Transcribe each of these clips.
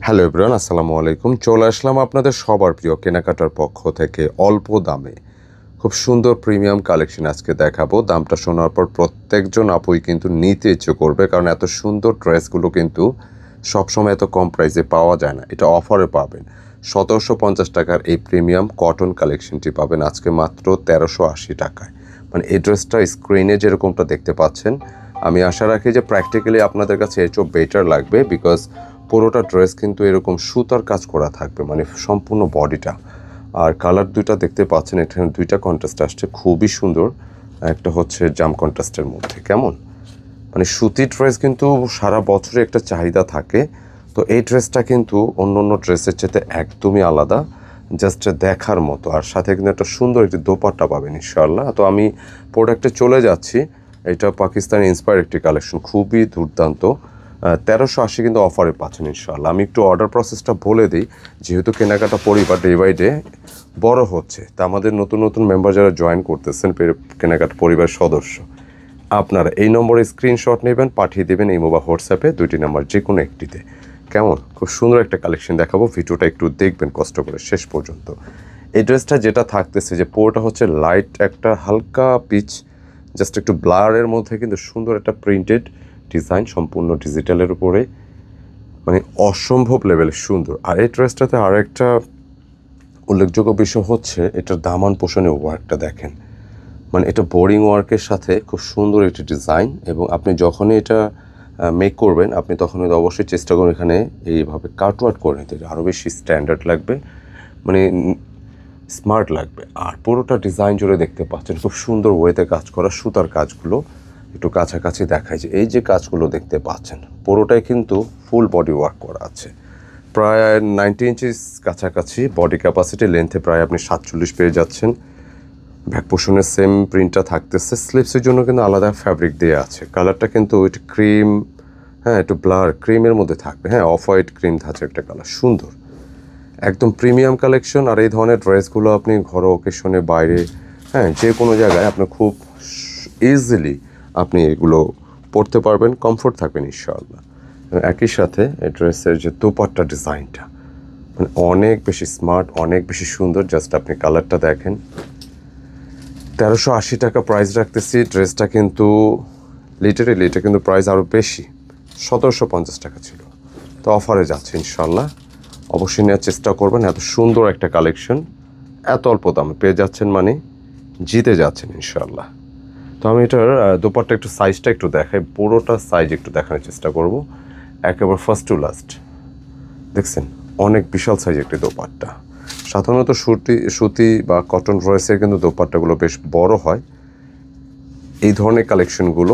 Hello everyone, আসসালামু আলাইকুম। চলে আসলাম আপনাদের সবার প্রিয় কেনাকাটার পক্ষ থেকে অল্প দামে খুব সুন্দর প্রিমিয়াম কালেকশন আজকে দেখাবো। দামটা শোনার পর প্রত্যেকজন আপুই কিন্তু নিতে ইচ্ছে করবে, কারণ এত সুন্দর ড্রেসগুলো কিন্তু সবসময় এত কম প্রাইসে পাওয়া যায় না। এটা অফারে পাবেন। ১৭৫০ টাকার এই প্রিমিয়াম কটন কালেকশনটি পাবেন আজকে মাত্র ১৩৮০ টাকায়। মানে এই ড্রেসটা স্ক্রিনে যেরকমটা দেখতে পাচ্ছেন, আমি আশা রাখি যে প্র্যাকটিক্যালি আপনাদের কাছে এর চেয়েও বেটার লাগবে, বিকজ পুরোটা ড্রেস কিন্তু এরকম সুতার কাজ করা থাকবে, মানে সম্পূর্ণ বডিটা। আর কালার দুইটা দেখতে পাচ্ছেন, এখানে দুইটা কন্ট্রাস্ট আসছে, খুবই সুন্দর। একটা হচ্ছে জাম কন্ট্রাস্টের মধ্যে, কেমন মানে সুতি ড্রেস কিন্তু সারা বছরে একটা চাহিদা থাকে। তো এই ড্রেসটা কিন্তু অন্য অন্য ড্রেসের চেয়ে একদমই আলাদা, জাস্ট দেখার মতো। আর সাথে কিন্তু একটা সুন্দর একটি দোপাট্টা পাবেন ইনশাআল্লাহ। তো আমি প্রোডাক্টে চলে যাচ্ছি। এটা পাকিস্তানি ইন্সপায়ার একটি কালেকশন, খুবই দুর্দান্ত। ১৩৮০ কিন্তু অফারে পাচ্ছেন ইনশাআল্লাহ। আমি একটু অর্ডার প্রসেসটা বলে দিই, যেহেতু কেনাকাটা পরিবার ডে বাই ডে বড় হচ্ছে, তা আমাদের নতুন নতুন মেম্বার যারা জয়েন করতেছেন কেনাকাটা পরিবার সদস্য, আপনারা এই নম্বরে স্ক্রিনশট নেবেন, পাঠিয়ে দেবেন ইমো বা হোয়াটসঅ্যাপে, দুইটি নাম্বার যে কোনো একটিতে। কেমন খুব সুন্দর একটা কালেকশন দেখাবো, ভিডিওটা একটু দেখবেন কষ্ট করে শেষ পর্যন্ত। এই ড্রেসটা যেটা থাকতেছে যে পুরোটা হচ্ছে লাইট একটা হালকা পিচ, জাস্ট একটু ব্লারের মধ্যে কিন্তু সুন্দর একটা প্রিন্টেড ডিজাইন, সম্পূর্ণ ডিজিটালের উপরে, মানে অসম্ভব লেভেলের সুন্দর। আর এই ড্রেসটাতে আরও একটা উল্লেখযোগ্য বিষয় হচ্ছে এটার দামান পোষণে ওয়ার্কটা দেখেন। মানে এটা বোরিং ওয়ার্কের সাথে খুব সুন্দর একটি ডিজাইন, এবং আপনি যখনই এটা মেক করবেন আপনি তখন অবশ্যই চেষ্টা করুন এখানে এইভাবে কাটওয়ার্ক করে নিতে, আরও বেশি স্ট্যান্ডার্ড লাগবে, মানে স্মার্ট লাগবে। আর পুরোটা ডিজাইন জুড়ে দেখতে পাচ্ছেন খুব সুন্দর ওয়েতে কাজ করা সুতার কাজগুলো। একটু কাছাকাছি দেখায় যে এই যে কাজগুলো দেখতে পাচ্ছেন পুরোটাই কিন্তু ফুল বডি ওয়ার্ক করা আছে, প্রায় 90 ইঞ্চিস কাছাকাছি বডি ক্যাপাসিটি। লেন্থে প্রায় আপনি 47 পেয়ে যাচ্ছেন। ব্যাক পোর্শনের সেম প্রিন্টটা থাকতেছে। স্লিপসের জন্য কিন্তু আলাদা ফ্যাব্রিক দেওয়া আছে। কালারটা কিন্তু একটু ক্রিম, হ্যাঁ একটু ব্লার ক্রিমের মধ্যে থাকবে, হ্যাঁ অফ হোয়াইট ক্রিম থাকছে একটা কালার, সুন্দর একদম প্রিমিয়াম কালেকশন। আর এই ধরনের ড্রেসগুলো আপনি ঘরে অকেশনে বাইরে, হ্যাঁ যে কোনো জায়গায় আপনি খুব ইজিলি আপনি এগুলো পরতে পারবেন, কমফোর্ট থাকবেন ইনশাআল্লাহ। একই সাথে এই ড্রেসের যে দোপাট্টা ডিজাইনটা মানে অনেক বেশি স্মার্ট, অনেক বেশি সুন্দর। জাস্ট আপনি কালারটা দেখেন। ১৩৮০ টাকা প্রাইস রাখতেছি। ড্রেসটা কিন্তু লিটারেলি এটা কিন্তু প্রাইস আরও বেশি, ১৭৫০ টাকা ছিল, তো অফারে যাচ্ছে ইনশাল্লাহ। অবশ্যই নেওয়ার চেষ্টা করবেন। এত সুন্দর একটা কালেকশন এত অল্প দামে পেয়ে যাচ্ছেন, মানে জিতে যাচ্ছেন ইনশাল্লাহ। তো আমি এটার দোপাট্টা একটু সাইজটা একটু দেখাই, পুরোটা সাইজ একটু দেখানোর চেষ্টা করব, একেবারে ফার্স্ট টু লাস্ট। দেখছেন অনেক বিশাল সাইজ একটি দোপাট্টা। সাধারণত সুতি বা কটন ড্রেসের কিন্তু দোপাট্টাগুলো বেশ বড় হয়। এই ধরনের কালেকশনগুলো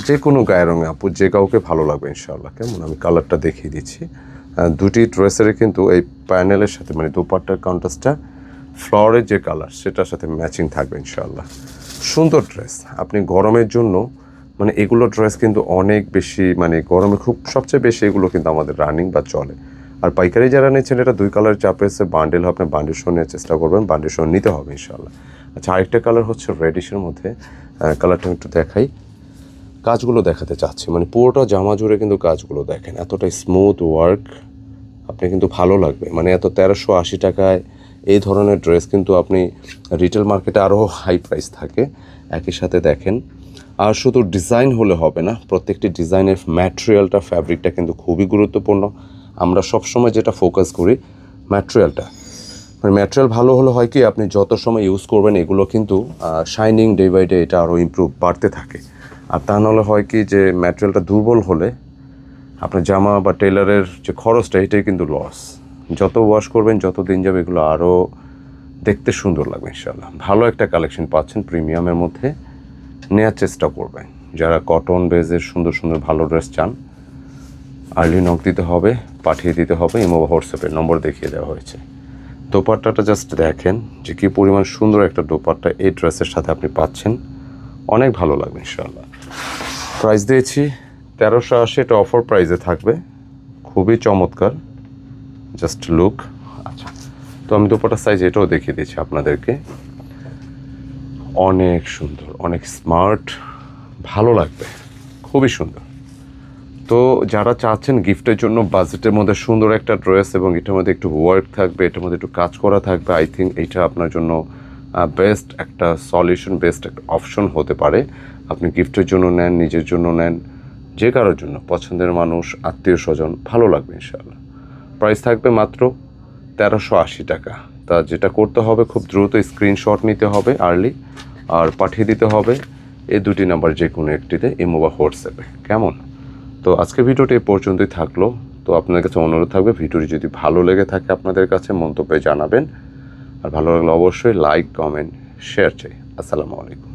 যে কোনো গায়ের রঙে আপু যে কাউকে ভালো লাগবে ইনশাআল্লাহ। কেমন আমি কালারটা দেখিয়ে দিচ্ছি। দুটি ড্রেসের কিন্তু এই প্যানেলের সাথে মানে দোপাট্টার কন্ট্রাস্টটা ফ্লোরের যে কালার সেটার সাথে ম্যাচিং থাকবে ইনশাআল্লাহ। সুন্দর ড্রেস আপনি গরমের জন্য, মানে এগুলো ড্রেস কিন্তু অনেক বেশি, মানে গরমে খুব সবচেয়ে বেশি এগুলো কিন্তু আমাদের রানিং বা চলে। আর পাইকারি যারা নিচ্ছেন এটা 2 কালার চাপে এসে বান্ডেল, আপনি বান্ডেল শো নেওয়ার চেষ্টা করবেন, বান্ডেল শো নিতে হবে ইনশাআল্লাহ। আচ্ছা আরেকটা কালার হচ্ছে রেডিশের মধ্যে, কালারটা একটু দেখাই। কাজগুলো দেখাতে চাচ্ছি, মানে পুরোটা জামা জুড়ে কিন্তু কাজগুলো দেখেন, এতটাই স্মুথ ওয়ার্ক, আপনি কিন্তু ভালো লাগবে। মানে এত ১৩৮০ টাকায় এই ধরনের ড্রেস কিন্তু আপনি রিটেল মার্কেটে আরও হাই প্রাইস থাকে। একই সাথে দেখেন, আর শুধু ডিজাইন হলে হবে না, প্রত্যেকটি ডিজাইনের ম্যাটেরিয়ালটা, ফ্যাব্রিকটা কিন্তু খুবই গুরুত্বপূর্ণ। আমরা সবসময় যেটা ফোকাস করি ম্যাটেরিয়ালটা, মানে ম্যাটেরিয়াল ভালো হলে হয় কি আপনি যত সময় ইউজ করবেন এগুলো কিন্তু শাইনিং ডে বাই ডে এটা আরও ইমপ্রুভ বাড়তে থাকে। আর তা নাহলে হয় কি যে ম্যাটেরিয়ালটা দুর্বল হলে আপনার জামা বা টেলারের যে খরচটা এটাই কিন্তু লস। যত ওয়াশ করবেন যত দিন যাবে এগুলো আরও দেখতে সুন্দর লাগবে ইনশাআল্লাহ। ভালো একটা কালেকশন পাচ্ছেন প্রিমিয়ামের মধ্যে, নেওয়ার চেষ্টা করবেন। যারা কটন বেজের সুন্দর সুন্দর ভালো ড্রেস চান আর্লি নক দিতে হবে, পাঠিয়ে দিতে হবে, ইমো বা হোয়াটসঅ্যাপের নম্বর দেখিয়ে দেওয়া হয়েছে। দোপাট্টাটা জাস্ট দেখেন যে কী পরিমাণ সুন্দর একটা দোপাট্টা এই ড্রেসের সাথে আপনি পাচ্ছেন, অনেক ভালো লাগবে ইনশাআল্লাহ। প্রাইস দিয়েছি ১৩৮০, এটা অফার প্রাইসে থাকবে, খুবই চমৎকার, জাস্ট লুক। আচ্ছা তো আমি দোপাট্টার সাইজ এটাও দেখিয়ে দিচ্ছি আপনাদেরকে, অনেক সুন্দর, অনেক স্মার্ট, ভালো লাগবে, খুবই সুন্দর। তো যারা চাচ্ছেন গিফটের জন্য বাজেটের মধ্যে সুন্দর একটা ড্রেস এবং এটার মধ্যে একটু ওয়ার্ক থাকবে, এটার মধ্যে একটু কাজ করা থাকবে, আই থিঙ্ক এইটা আপনার জন্য বেস্ট একটা সলিউশন, বেস্ট একটা অপশন হতে পারে। আপনি গিফটের জন্য নেন, নিজের জন্য নেন, যে কারোর জন্য, পছন্দের মানুষ, আত্মীয় স্বজন, ভালো লাগবে ইনশাআল্লাহ। প্রাইস থাকবে মাত্র 1380 টাকা। তা যেটা করতে হবে, খুব দ্রুত স্ক্রিনশট নিতে হবে আর্লি, আর পাঠিয়ে দিতে হবে এই দুটি নাম্বার যে কোনো একটিতে, ইমো বা হোয়াটসঅ্যাপে। কেমন? তো আজকে ভিডিওটি এই পর্যন্তই থাকলো। তো আপনাদের কাছে অনুরোধ থাকবে, ভিডিওটি যদি ভালো লেগে থাকে আপনাদের কাছে মন্তব্যে জানাবেন, আর ভালো লাগলে অবশ্যই লাইক, কমেন্ট, শেয়ার চাই। আসসালামু আলাইকুম।